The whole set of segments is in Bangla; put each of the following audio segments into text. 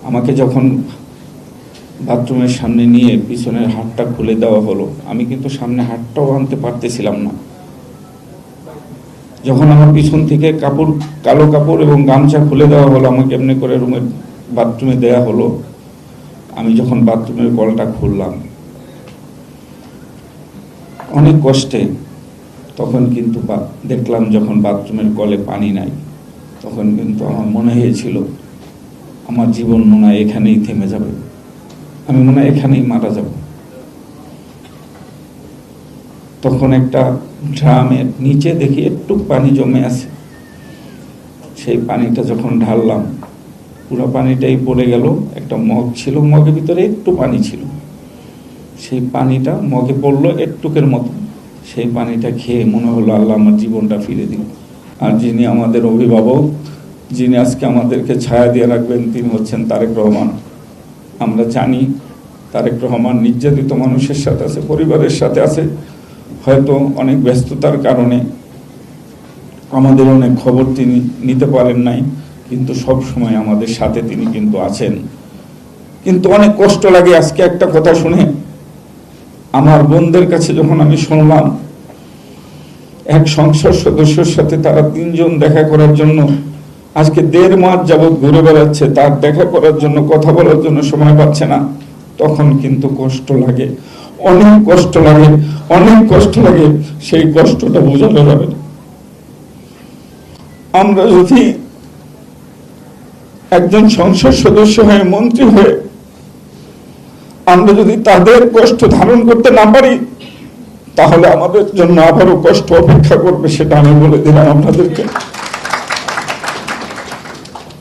আমাকে যখন বাথরুমের সামনে নিয়ে পিছনের হাতটা খুলে দেওয়া হলো, আমি কিন্তু সামনে হাতটাও আনতে পারতেছিলাম না। যখন আমার পিছন থেকে কালো কাপড় এবং গামছা খুলে দেওয়া হলো, আমাকে এমনি করে রুমের বাথরুমে দেওয়া হলো। আমি যখন বাথরুমের কলটা খুললাম অনেক কষ্টে, তখন কিন্তু দেখলাম যখন বাথরুমের কলে পানি নাই, তখন কিন্তু আমার মনে হয়েছিল আমার জীবন মনে হয় এখানেই থেমে যাবে, আমি মনে হয় এখানেই মারা যাব। তখন একটা ড্রামের নিচে দেখি একটু পানি জমে আছে, সেই পানিটা যখন ঢাললাম পুরো পানিটাই পড়ে গেল। একটা মগ ছিল, মগের ভিতরে একটু পানি ছিল, সেই পানিটা মগে পড়লো একটুকের মতো। সেই পানিটা খেয়ে মনে হলো আল্লাহ আমার জীবনটা ফিরে দিল। আর যিনি আমাদের অভিভাবক, যিনি আজকে আমাদেরকে ছায়া দিয়ে রাখবেন, তিনি হচ্ছেন তারেক রহমান। আমরা জানি তারেক রহমান নির্যাতিত মানুষের সাথে আছে, পরিবারের সাথে আছে। হয়তো অনেক ব্যস্ততার কারণে আমাদের অনেক খবর তিনি নিতে পারেন নাই, কিন্তু সব সময় আমাদের সাথে তিনি কিন্তু আছেন। কিন্তু অনেক কষ্ট লাগে আজকে একটা কথা শুনে, আমার বোনদের কাছে যখন আমি শুনলাম এক সংসদ সদস্যের সাথে তারা 3 জন দেখা করার জন্য আজকে 1.5 মাস যাবৎ ঘুরে বেড়াচ্ছে, তার দেখা করার জন্য, কথা বলার জন্য সময় পাচ্ছে না, তখন কিন্তু কষ্ট লাগে, অনেক কষ্ট লাগে, অনেক কষ্ট লাগে। সেই কষ্টটা বোঝানো যাবে না। আমরা যদি একজন সংসদ সদস্য হয়ে, মন্ত্রী হয়ে আমরা যদি তাদের কষ্ট ধারণ করতে না পারি, তাহলে আমাদের জন্য আবারও কষ্ট অপেক্ষা করবে, সেটা আমি বলে দিলাম আপনাদেরকে।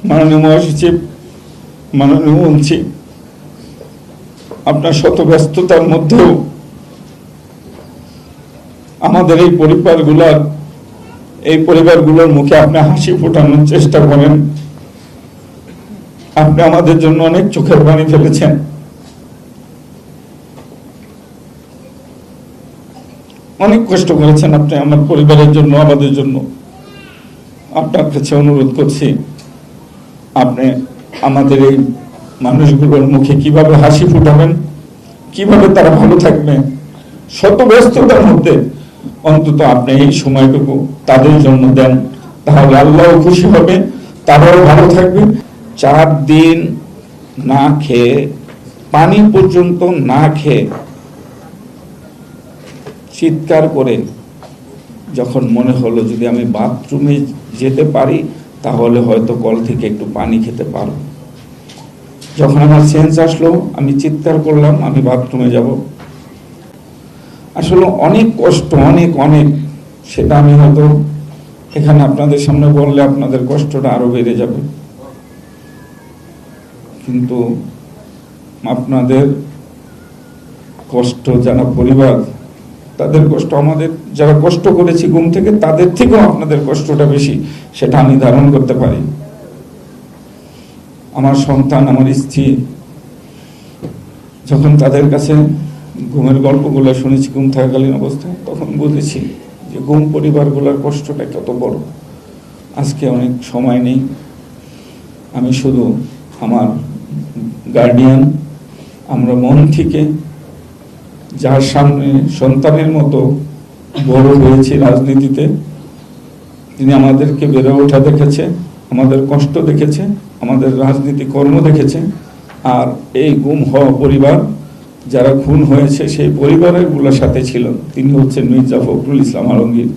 মাননীয় মহাসচিব, মাননীয় মন্ত্রী, আপনার শত ব্যস্ততার মধ্যেও আমাদের এই পরিবারগুলোর মুখে আপনি হাসি ফোটানোর চেষ্টা করেন। আপনি আমাদের জন্য অনেক চোখের পানি ফেলেছেন। অনেক কষ্ট করেছেন আপনি আমার পরিবারের জন্য, আমাদের জন্য। আপনার কাছে অনুরোধ করছি, আপনি আমাদের এই মানুষগুলোর মুখে কিভাবে হাসি ফুটাবেন, কিভাবে তারা ভালো থাকবে, শত ব্যস্ততার মধ্যে অন্তত আপনি এই সময়টুকু তাদের জন্য দেন, তাহলে আল্লাহও খুশি হবে, তারাও ভালো থাকবে। 4 দিন না খেয়ে, পানি পর্যন্ত না খেয়ে, চিৎকার করে যখন মনে হলো যদি আমি বাথরুমে যেতে পারি তাহলে হয়তো কল থেকে একটু পানি খেতে পারবো, যখন আমার সেন্স আসলো আমি চিৎকার করলাম আমি বাথরুমে যাব। আসলে অনেক কষ্ট, অনেক অনেক, সেটা আমি হয়তো এখানে আপনাদের সামনে বললে আপনাদের কষ্টটা আরো বেড়ে যাবে। কিন্তু আপনাদের কষ্ট, যারা পরিবার, তাদের কষ্ট, আমাদের যারা কষ্ট করেছি ঘুম থেকে, তাদের থেকেও আপনাদের কষ্টটা বেশি, সেটা আমি ধারণ করতে পারি। আমার সন্তান, আমার স্ত্রী, যখন তাদের কাছে ঘুমের গল্পগুলো শুনেছি ঘুম থাকাকালীন অবস্থায়, তখন বুঝেছি যে ঘুম পরিবারগুলোর কষ্টটা কত বড়। আজকে অনেক সময় নেই, আমি শুধু আমার গার্ডিয়ান, আমরা মন থেকে যার সামনে সন্তানের মতো বড় হয়েছি রাজনীতিতে, তিনি আমাদেরকে বেড়ে ওঠা দেখেছে, আমাদের কষ্ট দেখেছে, আমাদের রাজনীতি কর্ম দেখেছে। আর এই গুম হওয়া পরিবার, যারা খুন হয়েছে সেই পরিবারের গুলোর সাথে ছিল, তিনি হচ্ছেন মির্জা ফখরুল ইসলাম আলমগীর।